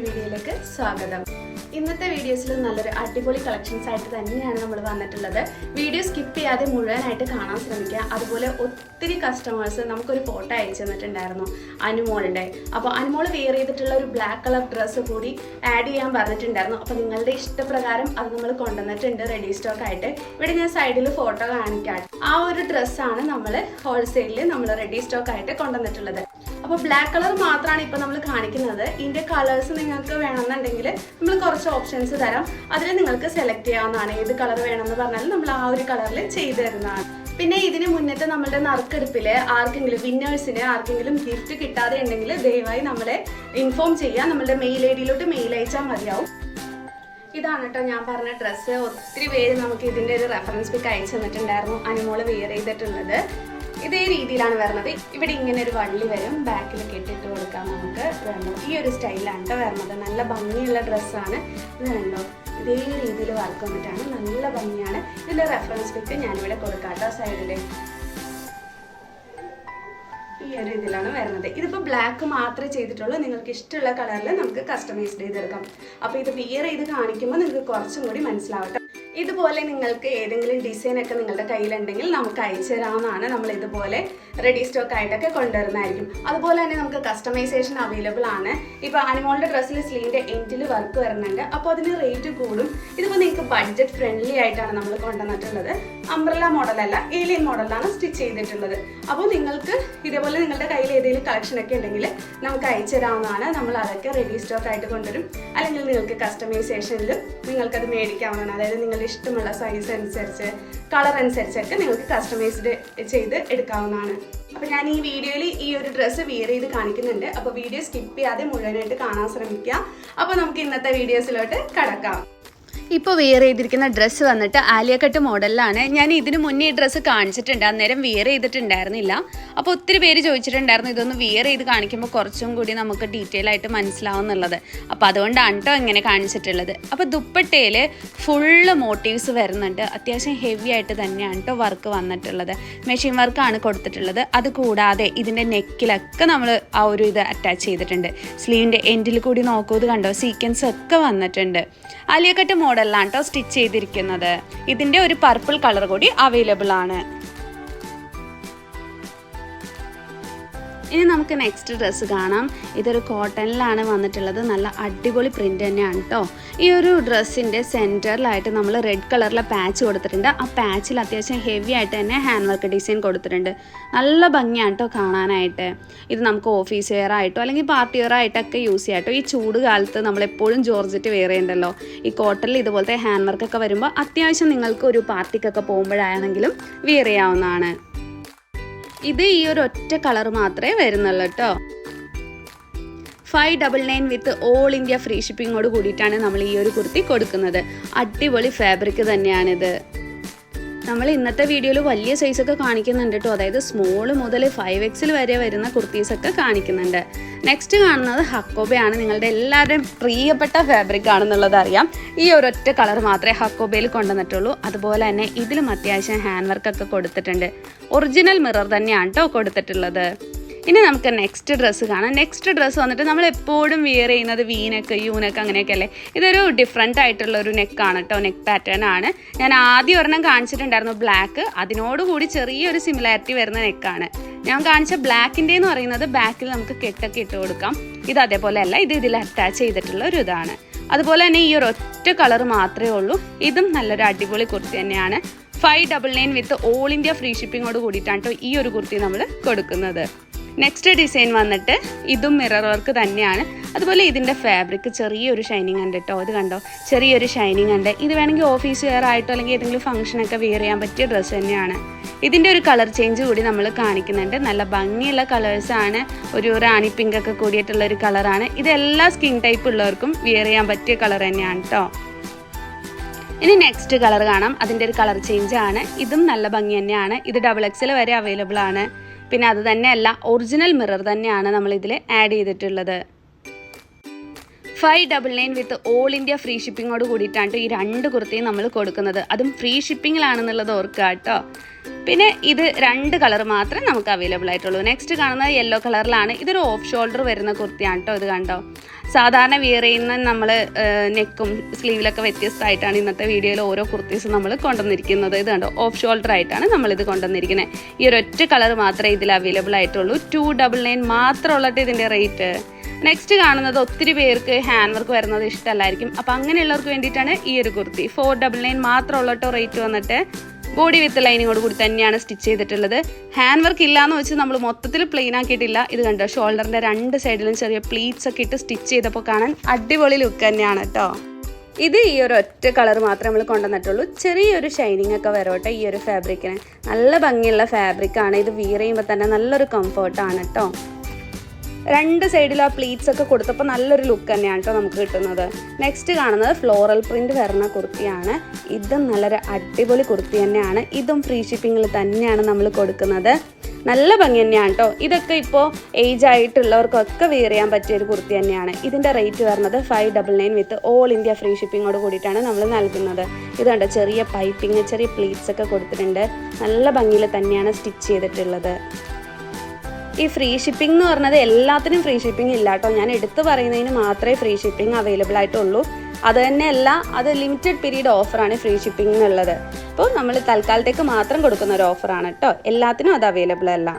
വീഡിയോയിലേക്ക് സ്വാഗതം. ഇന്നത്തെ വീഡിയോസിൽ നല്ലൊരു അടിപൊളി കളക്ഷൻസ് ആയിട്ട് തന്നെയാണ് നമ്മൾ വന്നിട്ടുള്ളത്. വീഡിയോ സ്കിപ്പ് ചെയ്യാതെ മുഴുവനായിട്ട് കാണാൻ ശ്രമിക്കുക. അതുപോലെ ഒത്തിരി കസ്റ്റമേഴ്സ് നമുക്കൊരു ഫോട്ടോ അയച്ചു തന്നിട്ടുണ്ടായിരുന്നു അനുമോളുടെ. അപ്പോൾ അനുമോൾ വെയർ ചെയ്തിട്ടുള്ള ഒരു ബ്ലാക്ക് കളർ ഡ്രസ്സ് കൂടി ആഡ് ചെയ്യാൻ പറഞ്ഞിട്ടുണ്ടായിരുന്നു. അപ്പോൾ നിങ്ങളുടെ ഇഷ്ടപ്രകാരം അത് നമ്മൾ കൊണ്ടുവന്നിട്ടുണ്ട് റെഡി സ്റ്റോക്ക് ആയിട്ട്. ഇവിടെ ഞാൻ സൈഡിൽ ഫോട്ടോ കാണിക്കാം. ആ ഒരു ഡ്രസ്സാണ് നമ്മൾ ഹോൾസെയിലിൽ നമ്മൾ റെഡി സ്റ്റോക്ക് ആയിട്ട് കൊണ്ടുവന്നിട്ടുള്ളത്. അപ്പോൾ ബ്ലാക്ക് കളർ മാത്രമാണ് ഇപ്പോൾ നമ്മൾ കാണിക്കുന്നത്. ഇതിൻ്റെ കളേഴ്സ് നിങ്ങൾക്ക് വേണമെന്നുണ്ടെങ്കിൽ നമ്മൾ കുറച്ച് ഓപ്ഷൻസ് തരാം. അതിൽ നിങ്ങൾക്ക് സെലക്ട് ചെയ്യാവുന്നതാണ്. ഏത് കളർ വേണമെന്ന് പറഞ്ഞാൽ നമ്മൾ ആ ഒരു കളറിൽ ചെയ്തു തരുന്നതാണ്. പിന്നെ ഇതിന് മുന്നത്തെ നമ്മളുടെ നറുക്കെടുപ്പിൽ ആർക്കെങ്കിലും വിന്നേഴ്സിന് ആർക്കെങ്കിലും ഗിഫ്റ്റ് കിട്ടാതെ ഉണ്ടെങ്കിൽ ദയവായി നമ്മളെ ഇൻഫോം ചെയ്യുക. നമ്മളുടെ മെയിൽ ഐ ഡിയിലോട്ട് മെയിൽ അയച്ചാൽ മതിയാവും. ഇതാണ് കേട്ടോ ഞാൻ പറഞ്ഞ ഡ്രസ്സ്. ഒത്തിരി പേര് നമുക്ക് ഇതിൻ്റെ ഒരു റെഫറൻസ് പിക്ക് അയച്ചു തന്നിട്ടുണ്ടായിരുന്നു അനുമോള് വെയർ ചെയ്തിട്ടുള്ളത്. ഇതേ രീതിയിലാണ് വരുന്നത്. ഇവിടെ ഇങ്ങനെ ഒരു വള്ളി വരും, ബാക്കിൽ കെട്ടിട്ട് കൊടുക്കാം. നമുക്ക് വേണ്ടോ ഈ ഒരു സ്റ്റൈലാണ് കേട്ടോ വരുന്നത്. നല്ല ഭംഗിയുള്ള ഡ്രസ്സാണ് ഇത്. വേണ്ടോ ഇതേ രീതിയിൽ വർക്ക് വന്നിട്ടാണ്, നല്ല ഭംഗിയാണ്. ഇതിൻ്റെ റെഫറൻസ് പിക്ക് ഞാനിവിടെ കൊടുക്കാം കേട്ടോ സൈഡിൽ. ഈ ഒരു ഇതിലാണ് വരുന്നത്. ഇതിപ്പോൾ ബ്ലാക്ക് മാത്രമേ ചെയ്തിട്ടുള്ളൂ. നിങ്ങൾക്ക് ഇഷ്ടമുള്ള കളറിൽ നമുക്ക് കസ്റ്റമൈസ്ഡ് ചെയ്തെടുക്കാം. അപ്പോൾ ഇത് വിയർ ചെയ്ത് കാണിക്കുമ്പോൾ നിങ്ങൾക്ക് കുറച്ചും കൂടി മനസ്സിലാവട്ടെ. ഇതുപോലെ നിങ്ങൾക്ക് ഏതെങ്കിലും ഡിസൈനൊക്കെ നിങ്ങളുടെ കയ്യിലുണ്ടെങ്കിൽ നമുക്ക് അയച്ചു തരാവുന്നതാണ്. നമ്മൾ ഇതുപോലെ റെഡി സ്റ്റോക്ക് ആയിട്ടൊക്കെ കൊണ്ടുവരുന്നതായിരിക്കും. അതുപോലെ തന്നെ നമുക്ക് കസ്റ്റമൈസേഷൻ അവൈലബിൾ ആണ്. ഇപ്പോൾ അനുമോളുടെ ഡ്രസ്സിൽ സ്ലീവിൻ്റെ എൻഡിൽ വർക്ക് വരുന്നുണ്ട്. അപ്പോൾ അതിന് റേറ്റ് കൂടും. ഇതിപ്പോൾ നിങ്ങൾക്ക് ബഡ്ജറ്റ് ഫ്രണ്ട്ലി ആയിട്ടാണ് നമ്മൾ കൊണ്ടുവന്നിട്ടുള്ളത്. അംബ്രല്ല മോഡലല്ല, ഏലിയൻ മോഡലാണ് സ്റ്റിച്ച് ചെയ്തിട്ടുള്ളത്. അപ്പോൾ നിങ്ങൾക്ക് ഇതേപോലെ നിങ്ങളുടെ കയ്യിൽ ഏതെങ്കിലും കളക്ഷനൊക്കെ ഉണ്ടെങ്കിൽ നമുക്ക് അയച്ചു തരാവുന്നതാണ്. നമ്മൾ അതൊക്കെ റെഡി സ്റ്റോക്ക് ആയിട്ട് കൊണ്ടുവരും. അല്ലെങ്കിൽ നിങ്ങൾക്ക് കസ്റ്റമൈസേഷനിൽ നിങ്ങൾക്കത് മേടിക്കാവുന്നതാണ്. അതായത് നിങ്ങളുടെ ഇഷ്ടമുള്ള സൈസ് അനുസരിച്ച് കളർ അനുസരിച്ചൊക്കെ നിങ്ങൾക്ക് കസ്റ്റമൈസ്ഡ് ചെയ്ത് എടുക്കാവുന്നതാണ്. അപ്പോൾ ഞാൻ ഈ വീഡിയോയിൽ ഈ ഒരു ഡ്രസ്സ് വിയർ ചെയ്ത് കാണിക്കുന്നുണ്ട്. അപ്പോൾ വീഡിയോ സ്കിപ്പ് ചെയ്യാതെ മുഴുവനായിട്ട് കാണാൻ ശ്രമിക്കുക. അപ്പോൾ നമുക്ക് ഇന്നത്തെ വീഡിയോസിലോട്ട് കടക്കാം. ഇപ്പോൾ വെയർ ചെയ്തിരിക്കുന്ന ഡ്രസ്സ് വന്നിട്ട് ആലിയ കട്ട് മോഡലിലാണ്. ഞാൻ ഇതിന് മുന്നേ ഈ ഡ്രസ്സ് കാണിച്ചിട്ടുണ്ട്, അന്നേരം വെയർ ചെയ്തിട്ടുണ്ടായിരുന്നില്ല. അപ്പോൾ ഒത്തിരി പേര് ചോദിച്ചിട്ടുണ്ടായിരുന്നു ഇതൊന്ന് വെയർ ചെയ്ത് കാണിക്കുമ്പോൾ കുറച്ചും കൂടി നമുക്ക് ഡീറ്റെയിൽ ആയിട്ട് മനസ്സിലാവും എന്നുള്ളത്. അപ്പോൾ അതുകൊണ്ടാണ് കേട്ടോ ഇങ്ങനെ കാണിച്ചിട്ടുള്ളത്. അപ്പോൾ ദുപ്പട്ടയിൽ ഫുള്ള് മോട്ടീവ്സ് വരുന്നുണ്ട്. അത്യാവശ്യം ഹെവി ആയിട്ട് തന്നെയാണ് കേട്ടോ വർക്ക് വന്നിട്ടുള്ളത്. മെഷീൻ വർക്കാണ് കൊടുത്തിട്ടുള്ളത്. അതുകൂടാതെ ഇതിൻ്റെ നെക്കിലൊക്കെ നമ്മൾ ആ ഒരു ഇത് അറ്റാച്ച് ചെയ്തിട്ടുണ്ട്. സ്ലീവിൻ്റെ എൻഡിൽ കൂടി നോക്കൂ, ഇത് കണ്ടോ സീക്വൻസ് ഒക്കെ വന്നിട്ടുണ്ട്. ആലിയ കട്ട് മോഡലാണ് കേട്ടോ സ്റ്റിച്ച് ചെയ്തിരിക്കുന്നത്. ഇതിൻ്റെ ഒരു പർപ്പിൾ കളർ കൂടി അവൈലബിൾ ആണ്. ഇനി നമുക്ക് നെക്സ്റ്റ് ഡ്രസ്സ് കാണാം. ഇതൊരു കോട്ടണിലാണ് വന്നിട്ടുള്ളത്. നല്ല അടിപൊളി പ്രിൻ്റ് തന്നെയാണ് കേട്ടോ. ഈ ഒരു ഡ്രസ്സിൻ്റെ സെൻറ്ററിലായിട്ട് നമ്മൾ റെഡ് കളറിലെ പാച്ച് കൊടുത്തിട്ടുണ്ട്. ആ പാച്ചിൽ അത്യാവശ്യം ഹെവി ആയിട്ട് തന്നെ ഹാൻഡ് വർക്ക് ഡിസൈൻ കൊടുത്തിട്ടുണ്ട്. നല്ല ഭംഗിയാണ് കേട്ടോ കാണാനായിട്ട്. ഇത് നമുക്ക് ഓഫീസ് വെയർ ആയിട്ടോ അല്ലെങ്കിൽ പാർട്ടി വെയർ ആയിട്ടൊക്കെ യൂസ് ചെയ്യാം കേട്ടോ. ഈ ചൂട് കാലത്ത് നമ്മളെപ്പോഴും ജോർജറ്റ് വെയർ ചെയ്യണ്ടല്ലോ. ഈ കോട്ടണിൽ ഇതുപോലത്തെ ഹാൻഡ് വർക്കൊക്കെ വരുമ്പോൾ അത്യാവശ്യം നിങ്ങൾക്ക് ഒരു പാർട്ടിക്കൊക്കെ പോകുമ്പോഴാണെങ്കിലും വെയർ ചെയ്യാവുന്നതാണ്. ഇത് ഈ ഒരു ഒറ്റ കളർ മാത്രമേ വരുന്നുള്ളൂ കേട്ടോ. 599 വിത്ത് ഓൾ ഇന്ത്യ ഫ്രീ ഷിപ്പിങ്ങോട് കൂടിയിട്ടാണ് നമ്മൾ ഈ ഒരു കുർത്തി കൊടുക്കുന്നത്. അടിപൊളി ഫാബ്രിക് തന്നെയാണിത്. നമ്മൾ ഇന്നത്തെ വീഡിയോയിൽ വലിയ സൈസൊക്കെ കാണിക്കുന്നുണ്ട് കേട്ടോ. അതായത് സ്മോൾ മുതൽ 5XL വരെ വരുന്ന കുർത്തീസൊക്കെ കാണിക്കുന്നുണ്ട്. നെക്സ്റ്റ് കാണുന്നത് ഹക്കോബയാണ്. നിങ്ങളുടെ എല്ലാവരുടെയും പ്രിയപ്പെട്ട ഫാബ്രിക് ആണെന്നുള്ളത് അറിയാം. ഈ ഒരൊറ്റ കളർ മാത്രമേ ഹക്കോബയിൽ കൊണ്ടുവന്നിട്ടുള്ളൂ. അതുപോലെ തന്നെ ഇതിലും അത്യാവശ്യം ഹാൻഡ് വർക്കൊക്കെ കൊടുത്തിട്ടുണ്ട്. ഒറിജിനൽ മിറർ തന്നെയാണ് കേട്ടോ കൊടുത്തിട്ടുള്ളത്. ഇനി നമുക്ക് നെക്സ്റ്റ് ഡ്രസ്സ് കാണാം. നെക്സ്റ്റ് ഡ്രസ്സ് വന്നിട്ട് നമ്മൾ എപ്പോഴും വിയർ ചെയ്യുന്നത് വീനക്ക് യൂനക്ക് അങ്ങനെയൊക്കെ അല്ലേ. ഇതൊരു ഡിഫറെൻ്റ് ആയിട്ടുള്ള ഒരു നെക്കാണ് കേട്ടോ. നെക്ക് പാറ്റേൺ ആണ്. ഞാൻ ആദ്യം ഒരെണ്ണം കാണിച്ചിട്ടുണ്ടായിരുന്നു ബ്ലാക്ക്. അതിനോടുകൂടി ചെറിയൊരു സിമിലാരിറ്റി വരുന്ന നെക്കാണ്. ഞാൻ കാണിച്ച ബ്ലാക്കിൻ്റെ എന്ന് പറയുന്നത് ബാക്കിൽ നമുക്ക് കെട്ടൊക്കെ ഇട്ട് കൊടുക്കാം. ഇത് അതേപോലെ അല്ല, ഇത് ഇതിൽ അറ്റാച്ച് ചെയ്തിട്ടുള്ള ഒരു ഇതാണ്. അതുപോലെ തന്നെ ഈ ഒരു ഒറ്റ കളർ മാത്രമേ ഉള്ളൂ. ഇതും നല്ലൊരു അടിപൊളി കുർത്തി തന്നെയാണ്. 599 വിത്ത് ഓൾ ഇന്ത്യ ഫ്രീ ഷിപ്പിങ്ങോട് കൂടിയിട്ടാണ് കേട്ടോ ഈ ഒരു കുർത്തി നമ്മൾ കൊടുക്കുന്നത്. നെക്സ്റ്റ് ഡിസൈൻ വന്നിട്ട് ഇതും മിറർ വർക്ക് തന്നെയാണ്. അതുപോലെ ഇതിൻ്റെ ഫാബ്രിക് ചെറിയൊരു ഷൈനിങ് ഉണ്ട് കേട്ടോ. ഇത് കണ്ടോ ചെറിയൊരു ഷൈനിങ് ഉണ്ട്. ഇത് വേണമെങ്കിൽ ഓഫീസ് വെയർ ആയിട്ടോ അല്ലെങ്കിൽ ഏതെങ്കിലും ഫംഗ്ഷനൊക്കെ വെയർ ചെയ്യാൻ പറ്റിയ ഡ്രസ്സ് തന്നെയാണ്. ഇതിൻ്റെ ഒരു കളർ ചേഞ്ച് കൂടി നമ്മൾ കാണിക്കുന്നുണ്ട്. നല്ല ഭംഗിയുള്ള കളേഴ്സാണ്. ഒരു റാണി പിങ്ക് ഒക്കെ കൂടിയിട്ടുള്ള ഒരു കളറാണ്. ഇതെല്ലാ സ്കിൻ ടൈപ്പ് ഉള്ളവർക്കും വെയർ ചെയ്യാൻ പറ്റിയ കളർ തന്നെയാണ് കേട്ടോ. ഇനി നെക്സ്റ്റ് കളർ കാണാം. അതിൻ്റെ ഒരു കളർ ചേഞ്ച് ആണ്. ഇതും നല്ല ഭംഗി തന്നെയാണ്. ഇത് XXL വരെ അവൈലബിൾ ആണ്. പിന്നെ അത് തന്നെയല്ല, ഒറിജിനൽ മിറർ തന്നെയാണ് നമ്മൾ ഇതിൽ ആഡ് ചെയ്തിട്ടുള്ളത്. 599 വിത്ത് ഓൾ ഇന്ത്യ ഫ്രീ ഷിപ്പിങ്ങോട് കൂടിയിട്ടാണ് ഈ 2 കുർത്തിയും നമ്മൾ കൊടുക്കുന്നത്. അതും ഫ്രീ ഷിപ്പിങ്ങിലാണെന്നുള്ളത് ഓർക്കുക കേട്ടോ. പിന്നെ ഇത് 2 കളർ മാത്രമേ നമുക്ക് അവൈലബിൾ ആയിട്ടുള്ളൂ. നെക്സ്റ്റ് കാണുന്നത് യെല്ലോ കളറിലാണ്. ഇതൊരു ഓഫ് ഷോൾഡർ വരുന്ന കുർത്തിയാണ് കേട്ടോ. ഇത് കണ്ടോ, സാധാരണ വിയർ ചെയ്യുന്ന നമ്മൾ നെക്കും സ്ലീവിലൊക്കെ വ്യത്യസ്തമായിട്ടാണ് ഇന്നത്തെ വീഡിയോയിൽ ഓരോ കുർത്തീസും നമ്മൾ കൊണ്ടുവന്നിരിക്കുന്നത്. ഇത് കണ്ടോ, ഓഫ് ഷോൾഡർ ആയിട്ടാണ് നമ്മളിത് കൊണ്ടുവന്നിരിക്കുന്നത്. ഈ ഒരൊറ്റ കളർ മാത്രമേ ഇതിൽ അവൈലബിൾ ആയിട്ടുള്ളൂ. 299 മാത്രമുള്ളത് ഇതിൻ്റെ റേറ്റ്. നെക്സ്റ്റ് കാണുന്നത് ഒത്തിരി പേർക്ക് ഹാൻഡ് വർക്ക് വരുന്നത് ഇഷ്ടമല്ലായിരിക്കും. അപ്പോൾ അങ്ങനെയുള്ളവർക്ക് വേണ്ടിയിട്ടാണ് ഈ ഒരു കുർത്തി. 499 മാത്രമുള്ള കേട്ടോ റേറ്റ് വന്നിട്ട്. ബോഡി വിത്ത് ലൈനിങ്ങോട് കൂടി തന്നെയാണ് സ്റ്റിച്ച് ചെയ്തിട്ടുള്ളത്. ഹാൻഡ് വർക്ക് ഇല്ലയെന്ന് വെച്ച് നമ്മൾ മൊത്തത്തിൽ പ്ലെയിൻ ആക്കിയിട്ടില്ല. ഇത് കണ്ടോ, ഷോൾഡറിൻ്റെ 2 സൈഡിലും ചെറിയ പ്ലീറ്റ്സ് ഒക്കെ ഇട്ട് സ്റ്റിച്ച് ചെയ്തപ്പോൾ കാണാൻ അടിപൊളി ലുക്ക് തന്നെയാണ് കേട്ടോ. ഇത് ഈ ഒരു ഒറ്റ കളർ മാത്രമേ നമ്മൾ കൊണ്ടുവന്നിട്ടുള്ളൂ. ചെറിയൊരു ഷൈനിങ് ഒക്കെ വരോട്ടെ ഈ ഒരു ഫാബ്രിക്കിന്. നല്ല ഭംഗിയുള്ള ഫാബ്രിക്കാണ്. ഇത് വിയർ ചെയ്യുമ്പോൾ തന്നെ നല്ലൊരു കംഫർട്ടാണ് കേട്ടോ. 2 സൈഡിൽ ആ പ്ലീറ്റ്സ് ഒക്കെ കൊടുത്തപ്പോൾ നല്ലൊരു ലുക്ക് തന്നെയാണ് കേട്ടോ നമുക്ക് കിട്ടുന്നത്. നെക്സ്റ്റ് കാണുന്നത് ഫ്ലോറൽ പ്രിന്റ് വരുന്ന കുർത്തിയാണ്. ഇതും നല്ലൊരു അടിപൊളി കുർത്തി തന്നെയാണ്. ഇതും ഫ്രീ ഷിപ്പിങ്ങിൽ തന്നെയാണ് നമ്മൾ കൊടുക്കുന്നത്. നല്ല ഭംഗി തന്നെയാണ് കേട്ടോ. ഇതൊക്കെ ഇപ്പോൾ ഏജ് ആയിട്ടുള്ളവർക്കൊക്കെ വെയർ ചെയ്യാൻ പറ്റിയൊരു കുർത്തി തന്നെയാണ്. ഇതിൻ്റെ റേറ്റ് വരുന്നത് 599 വിത്ത് ഓൾ ഇന്ത്യ ഫ്രീ ഷിപ്പിങ്ങോട് കൂടിയിട്ടാണ് നമ്മൾ നൽകുന്നത്. ഇതുണ്ട്, ചെറിയ പൈപ്പിങ്, ചെറിയ പ്ലീറ്റ്സ് ഒക്കെ കൊടുത്തിട്ടുണ്ട്. നല്ല ഭംഗിയിൽ തന്നെയാണ് സ്റ്റിച്ച് ചെയ്തിട്ടുള്ളത്. ഈ ഫ്രീ ഷിപ്പിംഗ് എന്ന് പറഞ്ഞത് എല്ലാത്തിനും ഫ്രീ ഷിപ്പിംഗ് ഇല്ല കേട്ടോ. ഞാൻ എടുത്തു പറയുന്നതിന് മാത്രമേ ഫ്രീ ഷിപ്പിംഗ് അവൈലബിൾ ആയിട്ടുള്ളൂ. അത് തന്നെയല്ല, അത് ലിമിറ്റഡ് പീരീഡ് ഓഫറാണ് ഫ്രീ ഷിപ്പിംഗ് എന്നുള്ളത്. അപ്പോൾ നമ്മൾ തൽക്കാലത്തേക്ക് മാത്രം കൊടുക്കുന്ന ഒരു ഓഫറാണ് കേട്ടോ. എല്ലാത്തിനും അത് അവൈലബിൾ അല്ല.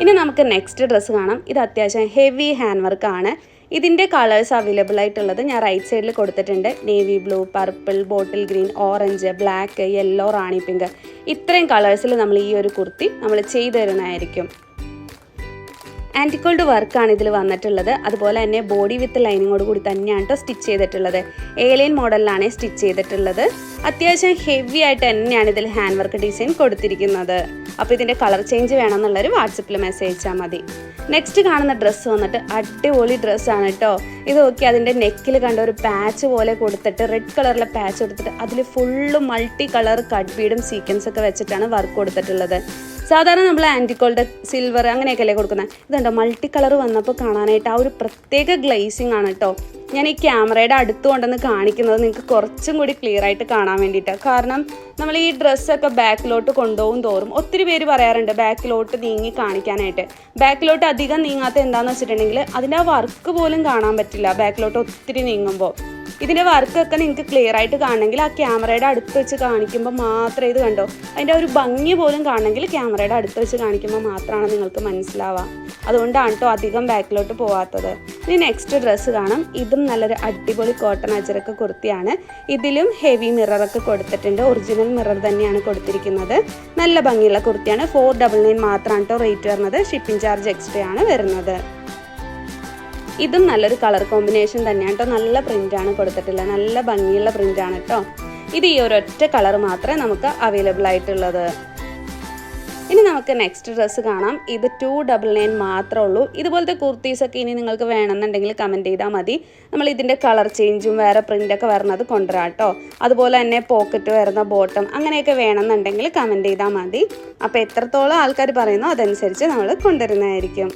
ഇനി നമുക്ക് നെക്സ്റ്റ് ഡ്രസ്സ് കാണാം. ഇത് അത്യാവശ്യം ഹെവി ഹാൻഡ് വർക്കാണ്. ഇതിൻ്റെ കളേഴ്സ് അവൈലബിൾ ആയിട്ടുള്ളത് ഞാൻ റൈറ്റ് സൈഡിൽ കൊടുത്തിട്ടുണ്ട്. Navy blue, purple, bottle green, orange, black, yellow, rani pink, ഇത്രയും കളേഴ്സിൽ നമ്മൾ ഈ ഒരു കുർത്തി നമ്മൾ ചെയ്തു തരുന്നതായിരിക്കും. ആൻറ്റിക്കോൾഡ് വർക്കാണ് ഇതിൽ വന്നിട്ടുള്ളത്. അതുപോലെ തന്നെ ബോഡി വിത്ത് ലൈനിങ്ങോട് കൂടി തന്നെയാണ് കേട്ടോ സ്റ്റിച്ച് ചെയ്തിട്ടുള്ളത്. ഏലിയൻ മോഡലിലാണ് സ്റ്റിച്ച് ചെയ്തിട്ടുള്ളത്. അത്യാവശ്യം ഹെവി ആയിട്ട് തന്നെയാണ് ഇതിൽ ഹാൻഡ് വർക്ക് ഡിസൈൻ കൊടുത്തിരിക്കുന്നത്. അപ്പോൾ ഇതിൻ്റെ കളർ ചേഞ്ച് വേണമെന്നുള്ളൊരു വാട്സപ്പിൽ മെസ്സേജ് അയച്ചാൽ മതി. നെക്സ്റ്റ് കാണുന്ന ഡ്രസ്സ് വന്നിട്ട് അടിപൊളി ഡ്രസ്സാണ് കേട്ടോ. ഇത് നോക്കി, അതിൻ്റെ നെക്കിൽ കണ്ട ഒരു പാച്ച് പോലെ കൊടുത്തിട്ട്, റെഡ് കളറിലെ പാച്ച് കൊടുത്തിട്ട് അതിൽ ഫുള്ള് മൾട്ടി കളർ കട്ട് ബീഡും സീക്വൻസ് ഒക്കെ വെച്ചിട്ടാണ് വർക്ക് കൊടുത്തിട്ടുള്ളത്. സാധാരണ നമ്മൾ ആൻറ്റിക്കോൾഡ് സിൽവർ അങ്ങനെയൊക്കെയല്ലേ കൊടുക്കുന്നത്. ഇതുണ്ടോ, മൾട്ടി കളർ വന്നപ്പോൾ കാണാനായിട്ട് ആ ഒരു പ്രത്യേക ഗ്ലേസിങ് ആണ് കേട്ടോ. ഞാൻ ഈ ക്യാമറയുടെ അടുത്ത് കൊണ്ടുവന്ന് കാണിക്കുന്നത് നിങ്ങൾക്ക് കുറച്ചും കൂടി ക്ലിയർ ആയിട്ട് കാണാൻ വേണ്ടിയിട്ടാണ്. കാരണം നമ്മൾ ഈ ഡ്രസ്സൊക്കെ ബാക്കിലോട്ട് കൊണ്ടുപോകും തോറും ഒത്തിരി പേര് പറയാറുണ്ട് ബാക്കിലോട്ട് നീങ്ങി കാണിക്കാനായിട്ട്. ബാക്കിലോട്ട് അധികം നീങ്ങാത്ത എന്താണെന്ന് വെച്ചിട്ടുണ്ടെങ്കിൽ അതിൻ്റെ ആ വർക്ക് പോലും കാണാൻ പറ്റില്ല ബാക്കിലോട്ട് ഒത്തിരി നീങ്ങുമ്പോൾ. ഇതിൻ്റെ വർക്കൊക്കെ നിങ്ങൾക്ക് ക്ലിയർ ആയിട്ട് കാണണമെങ്കിൽ ആ ക്യാമറയുടെ അടുത്ത് വെച്ച് കാണിക്കുമ്പോൾ മാത്രമേ, ഇത് കണ്ടോ, അതിൻ്റെ ഒരു ഭംഗി പോലും കാണണമെങ്കിൽ ക്യാമറയുടെ അടുത്ത് വെച്ച് കാണിക്കുമ്പോൾ മാത്രമാണ് നിങ്ങൾക്ക് മനസ്സിലാവുക. അതുകൊണ്ടാണ് കേട്ടോ അധികം ബാക്കിലോട്ട് പോകാത്തത്. ഇനി നെക്സ്റ്റ് ഡ്രസ്സ് കാണാം. ഇതും നല്ലൊരു അടിപൊളി കോട്ടൺ അജറക്ക് കുർത്തിയാണ്. ഇതിലും ഹെവി മിററൊക്കെ കൊടുത്തിട്ടുണ്ട്. ഒറിജിനൽ മിറർ തന്നെയാണ് കൊടുത്തിരിക്കുന്നത്. നല്ല ഭംഗിയുള്ള കുർത്തിയാണ്. 499 മാത്രമാണ് കേട്ടോ റേറ്റ് വരുന്നത്. ഷിപ്പിംഗ് ചാർജ് എക്സ്ട്രാ ആണ് വരുന്നത്. ഇതും നല്ലൊരു കളർ കോമ്പിനേഷൻ തന്നെയാണ് കേട്ടോ. നല്ല പ്രിൻ്റാണ് കൊടുത്തിട്ടുള്ളത്. നല്ല ഭംഗിയുള്ള പ്രിൻ്റാണ് കേട്ടോ. ഇത് ഈ ഒരൊറ്റ കളർ മാത്രമേ നമുക്ക് അവൈലബിൾ ആയിട്ടുള്ളത്. ഇനി നമുക്ക് നെക്സ്റ്റ് ഡ്രസ്സ് കാണാം. ഇത് 299 മാത്രമേ ഉള്ളൂ. ഇതുപോലത്തെ കുർത്തീസൊക്കെ ഇനി നിങ്ങൾക്ക് വേണമെന്നുണ്ടെങ്കിൽ കമൻറ്റ് ചെയ്താൽ മതി. നമ്മൾ ഇതിൻ്റെ കളർ ചേഞ്ചും വേറെ പ്രിൻ്റൊക്കെ വരുന്നത് കൊണ്ടുവരാം കേട്ടോ. അതുപോലെ തന്നെ പോക്കറ്റ് വരുന്ന ബോട്ടം അങ്ങനെയൊക്കെ വേണമെന്നുണ്ടെങ്കിൽ കമൻറ്റ് ചെയ്താൽ മതി. അപ്പോൾ എത്രത്തോളം ആൾക്കാർ പറയുന്നോ അതനുസരിച്ച് നമ്മൾ കൊണ്ടുവരുന്നതായിരിക്കും.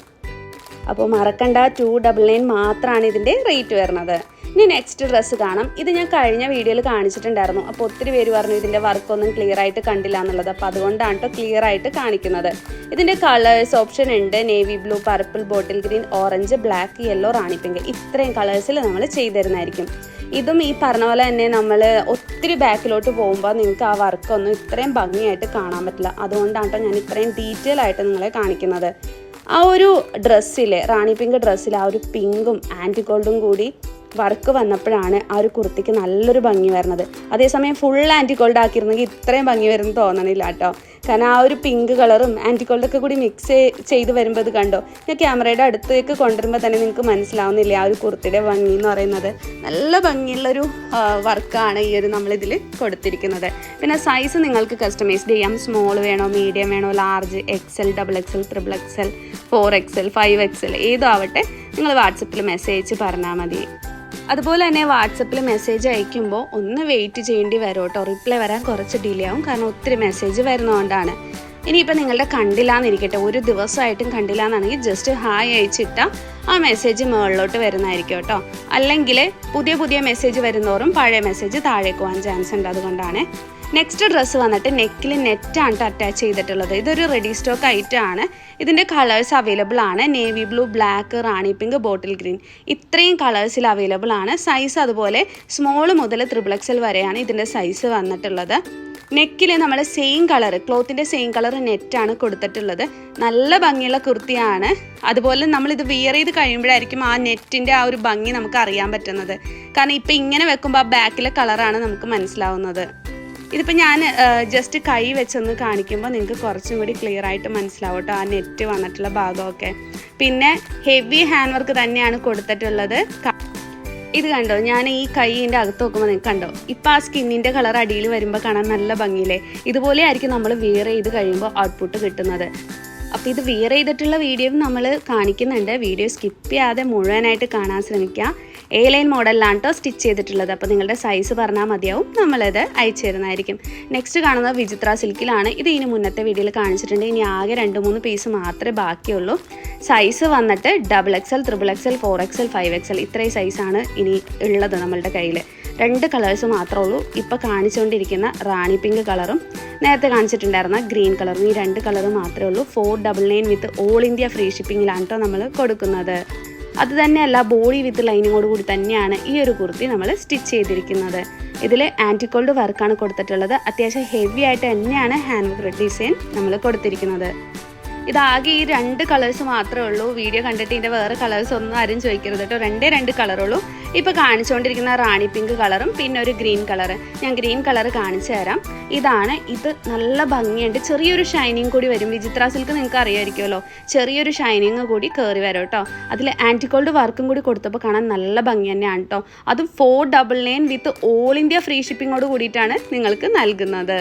അപ്പോൾ മറക്കണ്ട, 299 മാത്രമാണ് ഇതിൻ്റെ റേറ്റ് വരുന്നത്. ഇനി നെക്സ്റ്റ് ഡ്രസ്സ് കാണാം. ഇത് ഞാൻ കഴിഞ്ഞ വീഡിയോയിൽ കാണിച്ചിട്ടുണ്ടായിരുന്നു. അപ്പോൾ ഒത്തിരി പേര് പറഞ്ഞു ഇതിൻ്റെ വർക്കൊന്നും ക്ലിയർ ആയിട്ട് കണ്ടില്ല എന്നുള്ളത്. അപ്പോൾ അതുകൊണ്ടാണ് കേട്ടോ ക്ലിയർ ആയിട്ട് കാണിക്കുന്നത്. ഇതിൻ്റെ കളേഴ്സ് ഓപ്ഷൻ ഉണ്ട്. Navy blue, purple, bottle green, orange, black, yellow, rani pink, ഇത്രയും കളേഴ്സിൽ നമ്മൾ ചെയ്തു തരുന്നതായിരിക്കും. ഇതും ഈ പറഞ്ഞ പോലെ തന്നെ നമ്മൾ ഒത്തിരി ബാക്കിലോട്ട് പോകുമ്പോൾ നിങ്ങൾക്ക് ആ വർക്കൊന്നും ഇത്രയും ഭംഗിയായിട്ട് കാണാൻ പറ്റില്ല. അതുകൊണ്ടാണ് കേട്ടോ ഞാൻ ഇത്രയും ഡീറ്റെയിൽ ആയിട്ട് നിങ്ങളെ കാണിക്കുന്നത്. ആ ഒരു ഡ്രസ്സിൽ, റാണി പിങ്ക് ഡ്രസ്സിൽ ആ ഒരു പിങ്കും ആൻറ്റിഗോൾഡും കൂടി വർക്ക് വന്നപ്പോഴാണ് ആ ഒരു കുർത്തിക്ക് നല്ലൊരു ഭംഗി വരുന്നത്. അതേസമയം ഫുൾ ആൻറ്റിഗോൾഡ് ആക്കിയിരുന്നെങ്കിൽ ഇത്രയും ഭംഗി വരുന്നത് തോന്നണില്ല കേട്ടോ. കാരണം ആ ഒരു പിങ്ക് കളറും ആൻറ്റിഗോൾഡൊക്കെ കൂടി മിക്സ് ചെയ്ത് വരുമ്പോൾ ഇത് കണ്ടോ, ഞാൻ ക്യാമറയുടെ അടുത്തേക്ക് കൊണ്ടുവരുമ്പോൾ തന്നെ നിങ്ങൾക്ക് മനസ്സിലാവുന്നില്ല ആ ഒരു കുർത്തിയുടെ ഭംഗി എന്ന് പറയുന്നത്. നല്ല ഭംഗിയുള്ളൊരു വർക്കാണ് ഈ ഒരു നമ്മളിതിൽ കൊടുത്തിരിക്കുന്നത്. പിന്നെ സൈസ് നിങ്ങൾക്ക് കസ്റ്റമൈസ്ഡ് ചെയ്യാം. സ്മോൾ വേണോ, മീഡിയം വേണോ, large, XL, XXL, XXL, 4XL, 5XL ഏതോ ആവട്ടെ, നിങ്ങൾ വാട്സപ്പിൽ മെസ്സേജ് പറഞ്ഞാൽ മതി. അതുപോലെ തന്നെ വാട്സപ്പിൽ മെസ്സേജ് അയക്കുമ്പോൾ ഒന്ന് വെയിറ്റ് ചെയ്യേണ്ടി വരും കേട്ടോ. റിപ്ലൈ വരാൻ കുറച്ച് ഡിലേ ആവും, കാരണം ഒത്തിരി മെസ്സേജ് വരുന്നതുകൊണ്ടാണ്. ഇനിയിപ്പോൾ നിങ്ങളുടെ കണ്ടില്ലാന്നിരിക്കട്ടെ, ഒരു ദിവസമായിട്ടും കണ്ടില്ലാന്നാണെങ്കിൽ ജസ്റ്റ് ഹായ് അയച്ചിട്ടാൽ ആ മെസ്സേജ് മുകളിലോട്ട് വരുന്നതായിരിക്കും കേട്ടോ. അല്ലെങ്കിൽ പുതിയ പുതിയ മെസ്സേജ് വരുന്നോറും പഴയ മെസ്സേജ് താഴേക്ക് പോകാൻ ചാൻസ് ഉണ്ട്, അതുകൊണ്ടാണ്. നെക്സ്റ്റ് ഡ്രസ്സ് വന്നിട്ട് നെക്കിൽ നെറ്റാണ് അറ്റാച്ച് ചെയ്തിട്ടുള്ളത്. ഇതൊരു റെഡി സ്റ്റോക്ക് ഐറ്റം ആണ്. ഇതിൻ്റെ കളേഴ്സ് അവൈലബിൾ ആണ്. Navy blue, black, rani pink, bottle green, ഇത്രയും കളേഴ്സിൽ അവൈലബിൾ ആണ്. സൈസ് അതുപോലെ സ്മോൾ മുതൽ XXL വരെയാണ് ഇതിൻ്റെ സൈസ് വന്നിട്ടുള്ളത്. നെക്കിൽ നമ്മൾ സെയിം കളർ, ക്ലോത്തിൻ്റെ സെയിം കളർ നെറ്റാണ് കൊടുത്തിട്ടുള്ളത്. നല്ല ഭംഗിയുള്ള കുർത്തിയാണ്. അതുപോലെ നമ്മളിത് വിയർ ചെയ്ത് കഴിയുമ്പോഴായിരിക്കും ആ നെറ്റിൻ്റെ ആ ഒരു ഭംഗി നമുക്ക് അറിയാൻ പറ്റുന്നത്. കാരണം ഇപ്പം ഇങ്ങനെ വെക്കുമ്പോൾ ആ ബാക്കിലെ കളറാണ് നമുക്ക് മനസ്സിലാവുന്നത്. ഇതിപ്പോൾ ഞാൻ ജസ്റ്റ് കൈ വെച്ചൊന്ന് കാണിക്കുമ്പോൾ നിങ്ങൾക്ക് കുറച്ചും കൂടി ക്ലിയർ ആയിട്ട് മനസ്സിലാവും കേട്ടോ ആ നെറ്റ് വന്നിട്ടുള്ള ഭാഗമൊക്കെ. പിന്നെ ഹെവി ഹാൻഡ് വർക്ക് തന്നെയാണ് കൊടുത്തിട്ടുള്ളത്. ഇത് കണ്ടോ, ഞാൻ ഈ കൈയിൻ്റെ അകത്ത് നോക്കുമ്പോൾ നിങ്ങൾക്ക് കണ്ടോ, ഇപ്പം ആ സ്കിന്നിൻ്റെ കളർ അടിയിൽ വരുമ്പോൾ കാണാൻ നല്ല ഭംഗിയില്ലേ. ഇതുപോലെ ആയിരിക്കും നമ്മൾ വിയർ ചെയ്ത് കഴിയുമ്പോൾ ഔട്ട്പുട്ട് കിട്ടുന്നത്. അപ്പോൾ ഇത് വിയർ ചെയ്തിട്ടുള്ള വീഡിയോ നമ്മൾ കാണിക്കുന്നുണ്ട്. വീഡിയോ സ്കിപ്പ് ചെയ്യാതെ മുഴുവനായിട്ട് കാണാൻ ശ്രമിക്കുക. എ ലൈൻ മോഡലിലാണ് കേട്ടോ സ്റ്റിച്ച് ചെയ്തിട്ടുള്ളത്. അപ്പോൾ നിങ്ങളുടെ സൈസ് പറഞ്ഞാൽ മതിയാവും, നമ്മളത് അയച്ചു തരുന്നതായിരിക്കും. നെക്സ്റ്റ് കാണുന്നത് വിചിത്ര സിൽക്കിലാണ്. ഇത് ഇനി മുന്നത്തെ വീഡിയോയിൽ കാണിച്ചിട്ടുണ്ട്. ഇനി ആകെ 2-3 പീസ് മാത്രമേ ബാക്കിയുള്ളൂ. സൈസ് വന്നിട്ട് XXL, XXL, 4XL, 5XL ഇത്രയും സൈസാണ് ഇനി ഉള്ളത് നമ്മളുടെ കയ്യിൽ. 2 കളേഴ്സ് മാത്രമേ ഉള്ളൂ. ഇപ്പോൾ കാണിച്ചുകൊണ്ടിരിക്കുന്ന റാണി പിങ്ക് കളറും നേരത്തെ കാണിച്ചിട്ടുണ്ടായിരുന്ന ഗ്രീൻ കളറും, ഈ 2 കളറും മാത്രമേ ഉള്ളൂ. 499 വിത്ത് ഓൾ ഇന്ത്യ ഫ്രീ ഷിപ്പിങ്ങിലാണ് കേട്ടോ നമ്മൾ കൊടുക്കുന്നത്. അത് തന്നെയല്ല, ബോഡി വിത്ത് ലൈനിങ്ങോട് കൂടി തന്നെയാണ് ഈ ഒരു കുർത്തി നമ്മൾ സ്റ്റിച്ച് ചെയ്തിരിക്കുന്നത്. ഇതിൽ ആൻറ്റിക്കോൾഡ് വർക്കാണ് കൊടുത്തിട്ടുള്ളത്. അത്യാവശ്യം ഹെവി ആയിട്ട് തന്നെയാണ് ഹാൻഡ് വർക്ക് ഡിസൈൻ നമ്മൾ കൊടുത്തിരിക്കുന്നത്. ഇതാകെ ഈ 2 കളേഴ്സ് മാത്രമേ ഉള്ളൂ. വീഡിയോ കണ്ടിട്ട് ഇതിൻ്റെ വേറെ കളേഴ്സ് ഒന്നും ആരും ചോദിക്കരുത് കേട്ടോ. 2 കളറുള്ളൂ. ഇപ്പോൾ കാണിച്ചുകൊണ്ടിരിക്കുന്ന റാണി പിങ്ക് കളറും പിന്നെ ഒരു ഗ്രീൻ കളർ. ഞാൻ ഗ്രീൻ കളർ കാണിച്ചു തരാം. ഇതാണ്. ഇത് നല്ല ഭംഗിയുണ്ട്. ചെറിയൊരു ഷൈനിങ് കൂടി വരും. വിചിത്ര സിൽക്ക് നിങ്ങൾക്ക് അറിയാമായിരിക്കുമല്ലോ, ചെറിയൊരു ഷൈനിങ് കൂടി കയറി വരും കേട്ടോ. അതിൽ ആൻറ്റിക്കോൾഡ് വർക്കും കൂടി കൊടുത്തപ്പോൾ കാണാൻ നല്ല ഭംഗി തന്നെയാണ് കേട്ടോ. അതും 499 വിത്ത് ഓൾ ഇന്ത്യ ഫ്രീ ഷിപ്പിങ്ങോട് കൂടിയിട്ടാണ് നിങ്ങൾക്ക് നൽകുന്നത്.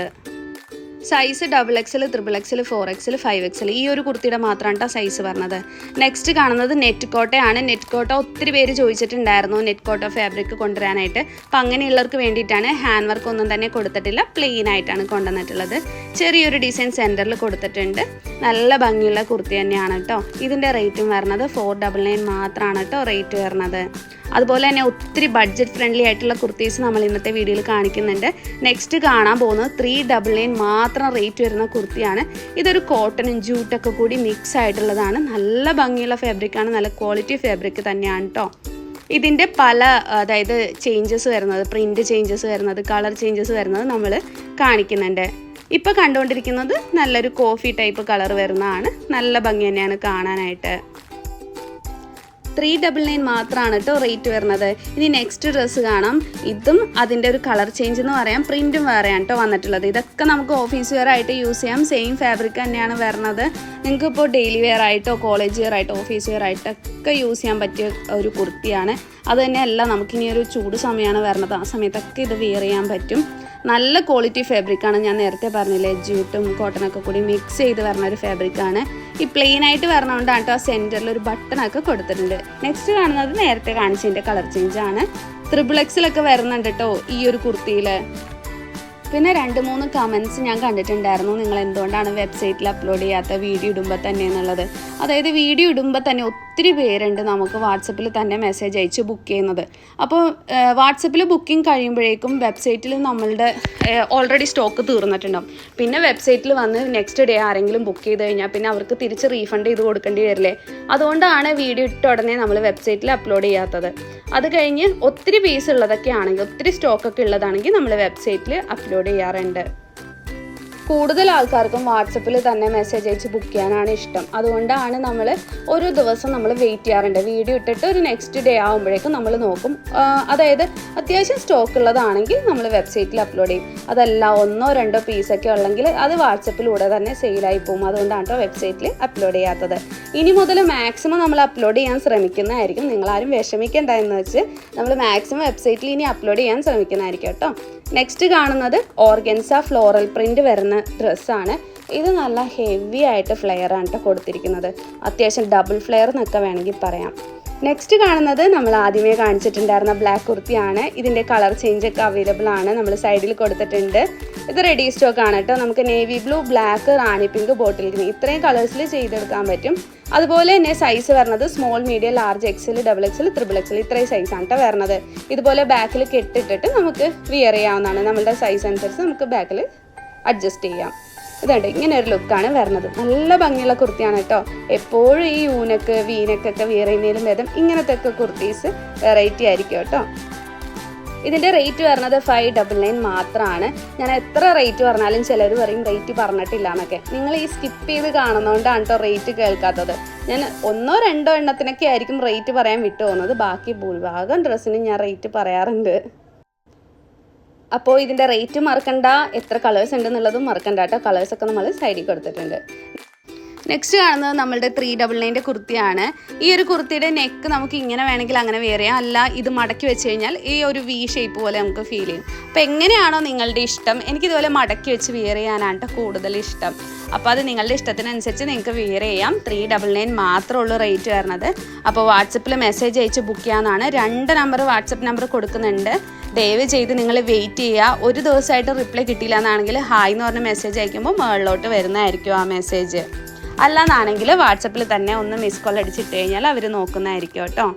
Size XXL, XXL, 4XL, 5XL ഈ ഒരു കുർത്തിയുടെ മാത്രമാണ് കേട്ടോ സൈസ് പറഞ്ഞത്. നെക്സ്റ്റ് കാണുന്നത് നെറ്റ് കോട്ടയാണ്. നെറ്റ് കോട്ട ഒത്തിരി പേര് ചോദിച്ചിട്ടുണ്ടായിരുന്നു നെറ്റ് കോട്ട ഫാബ്രിക് കൊണ്ടുവരാനായിട്ട്. അപ്പം അങ്ങനെയുള്ളവർക്ക് വേണ്ടിയിട്ടാണ്. ഹാൻഡ് വർക്ക് ഒന്നും തന്നെ കൊടുത്തിട്ടില്ല, പ്ലെയിൻ ആയിട്ടാണ് കൊണ്ടുവന്നിട്ടുള്ളത്. ചെറിയൊരു ഡിസൈൻ സെൻറ്ററിൽ കൊടുത്തിട്ടുണ്ട്. നല്ല ഭംഗിയുള്ള കുർത്തി തന്നെയാണ് കേട്ടോ. ഇതിൻ്റെ റേറ്റും വരുന്നത് 499 മാത്രമാണ് കേട്ടോ റേറ്റ് വരുന്നത്. അതുപോലെ തന്നെ ഒത്തിരി ബഡ്ജറ്റ് ഫ്രണ്ട്ലി ആയിട്ടുള്ള കുർത്തീസ് നമ്മൾ ഇന്നത്തെ വീഡിയോയിൽ കാണിക്കുന്നുണ്ട്. നെക്സ്റ്റ് കാണാൻ പോകുന്നത് 399 മാത്രം റേറ്റ് വരുന്ന കുർത്തിയാണ്. ഇതൊരു കോട്ടണും ജൂട്ടൊക്കെ കൂടി മിക്സ് ആയിട്ടുള്ളതാണ്. നല്ല ഭംഗിയുള്ള ഫാബ്രിക്കാണ്, നല്ല ക്വാളിറ്റി ഫാബ്രിക് തന്നെയാണ് കേട്ടോ. ഇതിൻ്റെ പല അതായത് ചേഞ്ചസ് വരുന്നത്, പ്രിൻറ്റ് ചേഞ്ചസ് വരുന്നത്, കളർ ചേഞ്ചസ് വരുന്നത് നമ്മൾ കാണിക്കുന്നുണ്ട്. ഇപ്പോൾ കണ്ടുകൊണ്ടിരിക്കുന്നത് നല്ലൊരു കോഫി ടൈപ്പ് കളർ വരുന്നതാണ്. നല്ല ഭംഗി തന്നെയാണ് കാണാനായിട്ട്. 399 മാത്രമാണ് കേട്ടോ റേറ്റ് വരുന്നത്. ഇനി നെക്സ്റ്റ് ഡ്രസ്സ് കാണാം. ഇതും അതിൻ്റെ ഒരു കളർ ചേഞ്ച് എന്ന് പറയാം, പ്രിൻറ്റും വേറെയാണ് കേട്ടോ വന്നിട്ടുള്ളത്. ഇതൊക്കെ നമുക്ക് ഓഫീസ് വെയർ ആയിട്ട് യൂസ് ചെയ്യാം. സെയിം ഫാബ്രിക് തന്നെയാണ് വരുന്നത്. നിങ്ങൾക്ക് ഇപ്പോൾ ഡെയിലി വെയർ ആയിട്ടോ കോളേജ് വെയർ ആയിട്ടോ ഓഫീസ് വെയർ ആയിട്ടൊക്കെ യൂസ് ചെയ്യാൻ പറ്റിയ ഒരു കുർത്തിയാണ്. അത് തന്നെയല്ല, നമുക്കിനി ഒരു ചൂട് സമയമാണ് വരുന്നത്, ആ സമയത്തൊക്കെ ഇത് വെയർ ചെയ്യാൻ പറ്റും. നല്ല ക്വാളിറ്റി ഫാബ്രിക്കാണ്. ഞാൻ നേരത്തെ പറഞ്ഞില്ലേ, ജൂട്ടും കോട്ടണൊക്കെ കൂടി മിക്സ് ചെയ്ത് വരുന്ന ഒരു ഫാബ്രിക്കാണ്. ഈ പ്ലെയിൻ ആയിട്ട് വരണോണ്ടാണ് കേട്ടോ ആ സെൻറ്ററിൽ ഒരു ബട്ടണൊക്കെ കൊടുത്തിട്ടുണ്ട്. നെക്സ്റ്റ് കാണുന്നത് നേരത്തെ കാണിച്ചതിൻ്റെ കളർ ചേഞ്ചാണ്. XXL ഒക്കെ വരുന്നുണ്ട് കേട്ടോ ഈ ഒരു കുർത്തിയിൽ. പിന്നെ 2-3 കമൻറ്റ്സ് ഞാൻ കണ്ടിട്ടുണ്ടായിരുന്നു, നിങ്ങൾ എന്തുകൊണ്ടാണ് വെബ്സൈറ്റിൽ അപ്ലോഡ് ചെയ്യാത്ത വീഡിയോ ഇടുമ്പോൾ തന്നെ എന്നുള്ളത്. അതായത് വീഡിയോ ഇടുമ്പോൾ തന്നെ ഒത്തിരി പേരുണ്ട് നമുക്ക് വാട്സപ്പിൽ തന്നെ മെസ്സേജ് അയച്ച് ബുക്ക് ചെയ്യുന്നത്. അപ്പോൾ വാട്സപ്പിൽ ബുക്കിംഗ് കഴിയുമ്പോഴേക്കും വെബ്സൈറ്റിൽ നമ്മളുടെ ഓൾറെഡി സ്റ്റോക്ക് തീർന്നിട്ടുണ്ടാവും. പിന്നെ വെബ്സൈറ്റിൽ വന്ന് നെക്സ്റ്റ് ഡേ ആരെങ്കിലും ബുക്ക് ചെയ്ത് കഴിഞ്ഞാൽ പിന്നെ അവർക്ക് തിരിച്ച് റീഫണ്ട് ചെയ്ത് കൊടുക്കേണ്ടി വരില്ലേ. അതുകൊണ്ടാണ് വീഡിയോ ഇട്ട ഉടനെ നമ്മൾ വെബ്സൈറ്റിൽ അപ്ലോഡ് ചെയ്യാത്തത്. അത് കഴിഞ്ഞ് ഒത്തിരി പീസ് ഉള്ളതൊക്കെ ആണെങ്കിൽ, ഒത്തിരി സ്റ്റോക്കൊക്കെ ഉള്ളതാണെങ്കിൽ നമ്മൾ വെബ്സൈറ്റിൽ അപ്ലോഡ് ചെയ്യാറുണ്ട്. കൂടുതൽ ആൾക്കാർക്കും വാട്സപ്പിൽ തന്നെ മെസ്സേജ് അയച്ച് ബുക്ക് ചെയ്യാനാണ് ഇഷ്ടം. അതുകൊണ്ടാണ് നമ്മൾ ഒരു ദിവസം നമ്മൾ വെയിറ്റ് ചെയ്യാറുണ്ട്. വീഡിയോ ഇട്ടിട്ട് ഒരു നെക്സ്റ്റ് ഡേ ആകുമ്പോഴേക്കും നമ്മൾ നോക്കും. അതായത് അത്യാവശ്യം സ്റ്റോക്ക് ഉള്ളതാണെങ്കിൽ നമ്മൾ വെബ്സൈറ്റിൽ അപ്ലോഡ് ചെയ്യും. അതല്ല 1-2 പീസൊക്കെ ഉള്ളെങ്കിൽ അത് വാട്സപ്പിലൂടെ തന്നെ സെയിലായി പോകും. അതുകൊണ്ടാണ് കേട്ടോ വെബ്സൈറ്റിൽ അപ്ലോഡ് ചെയ്യാത്തത്. ഇനി മുതൽ മാക്സിമം നമ്മൾ അപ്ലോഡ് ചെയ്യാൻ ശ്രമിക്കുന്നതായിരിക്കും. നിങ്ങളാരും വിഷമിക്കേണ്ട എന്ന് വെച്ച് നമ്മൾ മാക്സിമം വെബ്സൈറ്റിൽ ഇനി അപ്ലോഡ് ചെയ്യാൻ ശ്രമിക്കുന്നതായിരിക്കും കേട്ടോ. നെക്സ്റ്റ് കാണുന്നത് ഓർഗൻസ ഫ്ലോറൽ പ്രിൻ്റ് വരുന്ന ഡ്രസ്സാണ്. ഇത് നല്ല ഹെവി ആയിട്ട് ഫ്ലെയറാണ് കേട്ടോ കൊടുത്തിരിക്കുന്നത്. അത്യാവശ്യം ഡബിൾ ഫ്ലെയർ എന്നൊക്കെ വേണമെങ്കിൽ പറയാം. നെക്സ്റ്റ് കാണുന്നത് നമ്മൾ ആദ്യമേ കാണിച്ചിട്ടുണ്ടായിരുന്ന ബ്ലാക്ക് കുർത്തിയാണ്. ഇതിൻ്റെ കളർ ചേഞ്ച് ഒക്കെ അവൈലബിൾ ആണ്, നമ്മൾ സൈഡിൽ കൊടുത്തിട്ടുണ്ട്. ഇത് റെഡി സ്റ്റോക്ക് ആണ് കേട്ടോ. നമുക്ക് navy blue, black, rani pink, bottle green ഇത്രയും കളേഴ്സിൽ ചെയ്തെടുക്കാൻ പറ്റും. അതുപോലെ തന്നെ സൈസ് വരുന്നത് small, medium, large, XL, double XL, triple XL ഇത്രയും സൈസാണ് കേട്ടോ വരുന്നത്. ഇതുപോലെ ബാക്കിൽ കെട്ടിട്ടിട്ട് നമുക്ക് വിയർ ചെയ്യാവുന്നതാണ്. നമ്മുടെ സൈസ് അനുസരിച്ച് നമുക്ക് ബാക്കിൽ അഡ്ജസ്റ്റ് ചെയ്യാം. ഇതുണ്ട്, ഇങ്ങനെ ഒരു ലുക്കാണ് വരുന്നത്. നല്ല ഭംഗിയുള്ള കുർത്തിയാണ് കേട്ടോ. എപ്പോഴും ഈ യൂനക്ക്, വീനക്കൊക്കെ വിയർ ചെയ്യുന്നതിലും ഭേദം ഇങ്ങനത്തെ ഒക്കെ കുർത്തീസ് വെറൈറ്റി ആയിരിക്കും കേട്ടോ. ഇതിൻ്റെ റേറ്റ് വരുന്നത് 599 മാത്രമാണ്. ഞാൻ എത്ര റേറ്റ് പറഞ്ഞാലും ചിലർ പറയും റേറ്റ് പറഞ്ഞിട്ടില്ല എന്നൊക്കെ. നിങ്ങൾ ഈ സ്കിപ്പ് ചെയ്ത് കാണുന്നതുകൊണ്ടാണ് കേട്ടോ റേറ്റ് കേൾക്കാത്തത്. ഞാൻ 1-2 എണ്ണത്തിനൊക്കെ ആയിരിക്കും റേറ്റ് പറയാൻ വിട്ടു പോകുന്നത്. ബാക്കി ഭൂരിഭാഗം ഡ്രസ്സിന് ഞാൻ റേറ്റ് പറയാറുണ്ട്. അപ്പോൾ ഇതിൻ്റെ റേറ്റ് മറക്കണ്ട, എത്ര കളേഴ്സ് ഉണ്ടെന്നുള്ളതും മറക്കണ്ട കേട്ടോ. കളേഴ്സൊക്കെ നമ്മൾ സൈഡിൽ കൊടുത്തിട്ടുണ്ട്. നെക്സ്റ്റ് കാണുന്നത് നമ്മളുടെ 399 കുർത്തിയാണ്. ഈ ഒരു കുർത്തിയുടെ നെക്ക് നമുക്ക് ഇങ്ങനെ വേണമെങ്കിൽ അങ്ങനെ വെയർ ചെയ്യാം, അല്ല ഇത് മടക്കി വെച്ച് കഴിഞ്ഞാൽ ഈ ഒരു വി ഷേപ്പ് പോലെ നമുക്ക് ഫീൽ ചെയ്യും. അപ്പോൾ എങ്ങനെയാണോ നിങ്ങളുടെ ഇഷ്ടം, എനിക്കിതുപോലെ മടക്കി വെച്ച് വെയർ ചെയ്യാനാണ് കൂടുതൽ ഇഷ്ടം. അപ്പോൾ അത് നിങ്ങളുടെ ഇഷ്ടത്തിനനുസരിച്ച് നിങ്ങൾക്ക് വെയർ ചെയ്യാം. 399 മാത്രമേ ഉള്ളൂ റേറ്റ് വരുന്നത്. അപ്പോൾ വാട്സപ്പിൽ മെസ്സേജ് അയച്ച് ബുക്ക് ചെയ്യാവുന്നതാണ്. 2 നമ്പർ വാട്സപ്പ് നമ്പർ കൊടുക്കുന്നുണ്ട്. ദയവ് ചെയ്ത് നിങ്ങൾ വെയിറ്റ് ചെയ്യുക. ഒരു ദിവസമായിട്ട് റിപ്ലൈ കിട്ടിയില്ല എന്നാണെങ്കിൽ ഹായ് എന്ന് പറഞ്ഞ മെസ്സേജ് അയക്കുമ്പോൾ മുകളിലോട്ട് വരുന്നതായിരിക്കും ആ മെസ്സേജ്. അല്ലാന്നാണെങ്കിൽ വാട്സപ്പിൽ തന്നെ ഒന്ന് മിസ് കോൾ അടിച്ചിട്ട് കഴിഞ്ഞാൽ അവർ നോക്കുന്നതായിരിക്കും കേട്ടോ.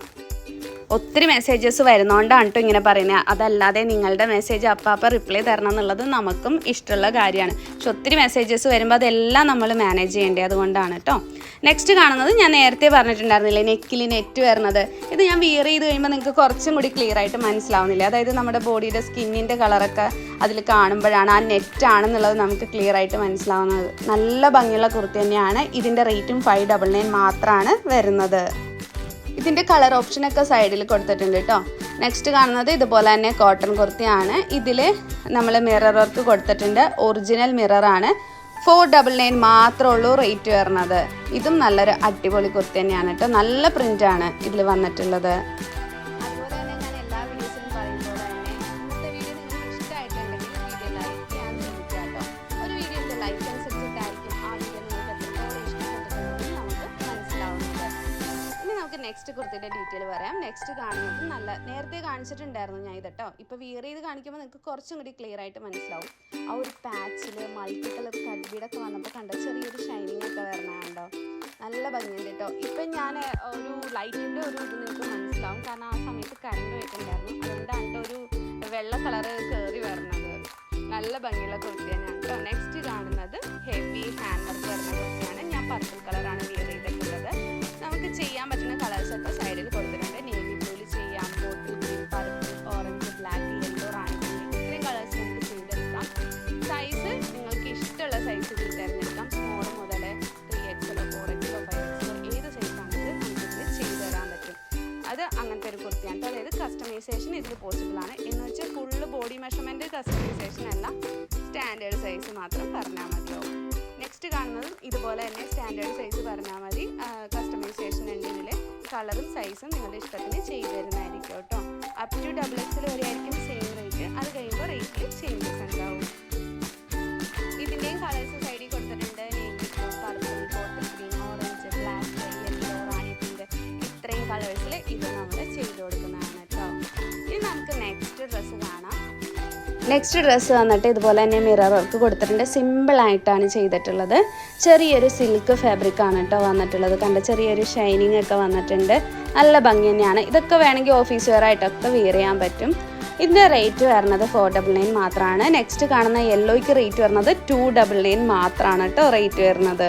ഒത്തിരി മെസ്സേജസ് വരുന്നതുകൊണ്ടാണ് കേട്ടോ ഇങ്ങനെ പറയുന്നത്. അതല്ലാതെ നിങ്ങളുടെ മെസ്സേജ് അപ്പം റിപ്ലൈ തരണം എന്നുള്ളത് നമുക്കും ഇഷ്ടമുള്ള കാര്യമാണ്. പക്ഷെ ഒത്തിരി മെസ്സേജസ് വരുമ്പോൾ അതെല്ലാം നമ്മൾ മാനേജ് ചെയ്യേണ്ടത്, അതുകൊണ്ടാണ് കേട്ടോ. നെക്സ്റ്റ് കാണുന്നത് ഞാൻ നേരത്തെ പറഞ്ഞിട്ടുണ്ടായിരുന്നില്ലേ, നെക്കിൽ നെറ്റ് വരുന്നത്. ഇത് ഞാൻ വിയർ ചെയ്ത് കഴിയുമ്പോൾ നിങ്ങൾക്ക് കുറച്ചും കൂടി ക്ലിയർ ആയിട്ട് മനസ്സിലാവുന്നില്ല. അതായത് നമ്മുടെ ബോഡിയുടെ സ്കിന്നിൻ്റെ കളറൊക്കെ അതിൽ കാണുമ്പോഴാണ് ആ നെറ്റാണെന്നുള്ളത് നമുക്ക് ക്ലിയർ ആയിട്ട് മനസ്സിലാവുന്നത്. നല്ല ഭംഗിയുള്ള കുർത്തി തന്നെയാണ്. ഇതിൻ്റെ റേറ്റും 599 മാത്രമാണ് വരുന്നത്. ഇതിൻ്റെ കളർ ഓപ്ഷനൊക്കെ സൈഡിൽ കൊടുത്തിട്ടുണ്ട് കേട്ടോ. നെക്സ്റ്റ് കാണുന്നത് ഇതുപോലെ തന്നെ കോട്ടൺ കുർത്തിയാണ്. ഇതിൽ നമ്മൾ മിറർ വർക്ക് കൊടുത്തിട്ടുണ്ട്. ഒറിജിനൽ മിററാണ്. 499 മാത്രമേ ഉള്ളൂ റേറ്റ് വരുന്നത്. ഇതും നല്ലൊരു അടിപൊളി കുർത്തി തന്നെയാണ് കേട്ടോ. നല്ല പ്രിൻ്റാണ് ഇതിൽ വന്നിട്ടുള്ളത്. അതുപോലെ തന്നെ ഞാൻ എല്ലാ വീഡിയോസിലും പറയുമ്പോൾ തന്നെ ഇന്നത്തെ വീഡിയോ നിങ്ങൾക്ക് ഇഷ്ടമായിട്ടുണ്ടെങ്കിൽ വീഡിയോ ലൈക്ക് ചെയ്യാൻ ശ്രമിക്കുക കേട്ടോ. ഒരു വീഡിയോൻ്റെ ലൈക്ക് അനുസരിച്ചിട്ടായിരിക്കും ആ വീഡിയോ നിങ്ങൾക്ക് എത്രത്തോളം ഇഷ്ടപ്പെട്ടിട്ടുണ്ടെന്ന് നമുക്ക് മനസ്സിലാവുന്നത്. ഇനി നമുക്ക് നെക്സ്റ്റ് കുർത്തിയുടെ ഡീറ്റെയിൽ പറയാം. നെക്സ്റ്റ് കാണുന്നത് നല്ല നേരത്തെ കാണിച്ചിട്ടുണ്ടായിരുന്നു ഞാൻ ഇത് കേട്ടോ. ഇപ്പോൾ വിയർ ചെയ്ത് കാണിക്കുമ്പോൾ നിങ്ങൾക്ക് കുറച്ചും കൂടി ക്ലിയർ ആയിട്ട് മനസ്സിലാവും. ആ ഒരു പാച്ചിൽ മൾട്ടി കളർ കഡ്ബീഡൊക്കെ വന്നപ്പോൾ കണ്ട ചെറിയൊരു ഷൈനിങ് ഒക്കെ വരണുണ്ടോ, നല്ല ഭംഗിയുണ്ട് കേട്ടോ. ഇപ്പം ഞാൻ ഒരു ലൈറ്റിൻ്റെ ഒരു ഇത് നിങ്ങൾക്ക് മനസ്സിലാവും, കാരണം ആ സമയത്ത് കറണ്ട് പോയിട്ടുണ്ടായിരുന്നു. അതുകൊണ്ടാണ് ഒരു വെള്ള കളറ് കയറി വരുന്നത്. നല്ല ഭംഗിയുള്ള കുർത്തി തന്നെയാണ് കേട്ടോ. നെക്സ്റ്റ് കാണുന്നത് ഹെവി ഹാൻഡ് വർക്ക് വരുന്ന കുർത്തിയാണ്. ഞാൻ പർപ്പിൾ കളറാണ് വിയർ ചെയ്തിട്ടുള്ളത്. നമുക്ക് ചെയ്യാൻ പറ്റുന്ന കളേഴ്സൊക്കെ സൈഡിൽ കൊടുത്തിട്ടുണ്ട്. നേവി ബ്ലൂവിൽ ചെയ്യാം, bottle green, purple, orange, black, yellow, rani ഇത്രയും കളേഴ്സ് നമുക്ക് ചെയ്തെടുക്കാം. സൈസ് നിങ്ങൾക്ക് ഇഷ്ടമുള്ള സൈസ് ഇതിൽ തിരഞ്ഞെടുക്കാം. സ്മോൾ മുതൽ 3XL, 4XL, 5XL ഏത് സൈസാണെങ്കിൽ നമുക്കിതിൽ ചെയ്തു തരാൻ പറ്റും. അത് അങ്ങനത്തെ ഒരു കുർത്തിയാണ്. അതായത് കസ്റ്റമൈസേഷൻ ഇതിൽ പോസിബിൾ ആണ്. എന്ന് വെച്ചാൽ ഫുള്ള് ബോഡി മെഷർമെൻറ്റ് കസ്റ്റമൈസേഷൻ അല്ല, സ്റ്റാൻഡേർഡ് സൈസ് മാത്രം പറഞ്ഞാൽ മതിയാവും. നെക്സ്റ്റ് കാണുന്നതും ഇതുപോലെ തന്നെ സ്റ്റാൻഡേർഡ് സൈസ് പറഞ്ഞാൽ മതി. കസ്റ്റമൈസേഷൻ ഉണ്ട് ഇതിൽ. കളറും സൈസും നിങ്ങളുടെ ഇഷ്ടത്തിന് ചെയ്തു തരുന്നതായിരിക്കും കേട്ടോ. അപ് ടു XXL വരെ ആയിരിക്കും സെയിം റേറ്റ്. അത് കഴിയുമ്പോൾ റേറ്റിൽ ചേഞ്ചസ് ഉണ്ടാവും. ഇതിൻ്റെയും കളേഴ്സ് സൈഡിൽ കൊടുത്തിട്ടുണ്ട്. Navy blue, purple, bottle green, orange, black, yellow, rani pink ഇത്രയും കളേഴ്സിൽ ഇത് നമ്മൾ ചെയ്ത് കൊടുക്കുന്നതാണ് കേട്ടോ. ഇനി നമുക്ക് നെക്സ്റ്റ് ഡ്രസ്സ് കാണാം. നെക്സ്റ്റ് ഡ്രസ്സ് വന്നിട്ട് ഇതുപോലെ തന്നെ മിറർ വർക്ക് കൊടുത്തിട്ടുണ്ട്. സിമ്പിളായിട്ടാണ് ചെയ്തിട്ടുള്ളത്. ചെറിയൊരു സിൽക്ക് ഫാബ്രിക് ആണ് കേട്ടോ വന്നിട്ടുള്ളത്. കണ്ട ചെറിയൊരു ഷൈനിങ് ഒക്കെ വന്നിട്ടുണ്ട്. നല്ല ഭംഗി തന്നെയാണ്. ഇതൊക്കെ വേണമെങ്കിൽ ഓഫീസ് വെയർ ആയിട്ടൊക്കെ വെയർ ചെയ്യാൻ പറ്റും. ഇതിൻ്റെ റേറ്റ് വരുന്നത് 499 മാത്രമാണ്. നെക്സ്റ്റ് കാണുന്ന യെല്ലോയ്ക്ക് റേറ്റ് വരുന്നത് 299 മാത്രമാണ് കേട്ടോ റേറ്റ് വരുന്നത്.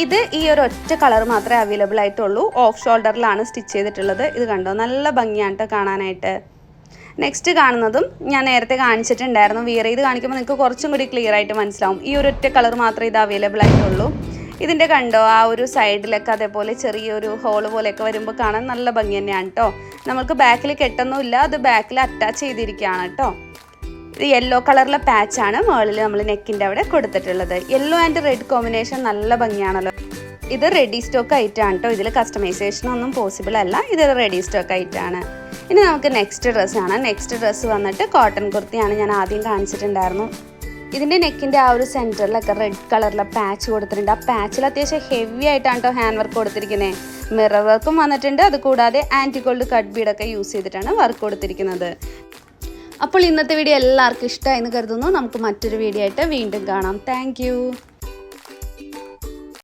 ഇത് ഈ ഒരു ഒറ്റ കളർ മാത്രമേ അവൈലബിൾ ആയിട്ടുള്ളൂ. ഓഫ് ഷോൾഡറിലാണ് സ്റ്റിച്ച് ചെയ്തിട്ടുള്ളത്. ഇത് കണ്ടോ, നല്ല ഭംഗിയാണ് കേട്ടോ കാണാനായിട്ട്. നെക്സ്റ്റ് കാണുന്നതും ഞാൻ നേരത്തെ കാണിച്ചിട്ടുണ്ടായിരുന്നു. വിയർ ചെയ്ത് കാണിക്കുമ്പോൾ നിങ്ങൾക്ക് കുറച്ചും കൂടി ക്ലിയർ ആയിട്ട് മനസ്സിലാവും. ഈ ഒരു ഒറ്റ കളർ മാത്രമേ ഇത് അവൈലബിൾ ആയിട്ടുള്ളൂ. ഇതിൻ്റെ കണ്ടോ ആ ഒരു സൈഡിലൊക്കെ അതേപോലെ ചെറിയൊരു ഹോള് പോലെയൊക്കെ വരുമ്പോൾ കാണാൻ നല്ല ഭംഗി തന്നെയാണ് കേട്ടോ. നമുക്ക് ബാക്കിൽ കെട്ടൊന്നുമില്ല, അത് ബാക്കിൽ അറ്റാച്ച് ചെയ്തിരിക്കുകയാണ് കേട്ടോ. ഇത് യെല്ലോ കളറിലെ പാച്ചാണ് മുകളിൽ നമ്മൾ നെക്കിൻ്റെ അവിടെ കൊടുത്തിട്ടുള്ളത്. യെല്ലോ ആൻഡ് റെഡ് കോമ്പിനേഷൻ നല്ല ഭംഗിയാണല്ലോ. ഇത് റെഡി സ്റ്റോക്ക് ആയിട്ടാണ് കേട്ടോ. ഇതിൽ കസ്റ്റമൈസേഷൻ ഒന്നും പോസിബിൾ അല്ല. ഇത് റെഡി സ്റ്റോക്ക് ആയിട്ടാണ്. ഇനി നമുക്ക് നെക്സ്റ്റ് ഡ്രസ്സാണ്. നെക്സ്റ്റ് ഡ്രസ്സ് വന്നിട്ട് കോട്ടൺ കുർത്തിയാണ്. ഞാൻ ആദ്യം കാണിച്ചിട്ടുണ്ടായിരുന്നു. ഇതിൻ്റെ നെക്കിൻ്റെ ആ ഒരു സെൻറ്ററിലൊക്കെ റെഡ് കളറിലെ പാച്ച് കൊടുത്തിട്ടുണ്ട്. ആ പാച്ചിൽ അത്യാവശ്യം ഹെവി ആയിട്ടാണ് കേട്ടോ ഹാൻഡ് വർക്ക് കൊടുത്തിരിക്കുന്നത്. മിറർ വർക്കും വന്നിട്ടുണ്ട്. അതുകൂടാതെ ആൻറ്റി ഗോൾഡ് കട്ട് ബീഡൊക്കെ യൂസ് ചെയ്തിട്ടാണ് വർക്ക് കൊടുത്തിരിക്കുന്നത്. അപ്പോൾ ഇന്നത്തെ വീഡിയോ എല്ലാവർക്കും ഇഷ്ടമായെന്ന് കരുതുന്നു. നമുക്ക് മറ്റൊരു വീഡിയോ ആയിട്ട് വീണ്ടും കാണാം. താങ്ക്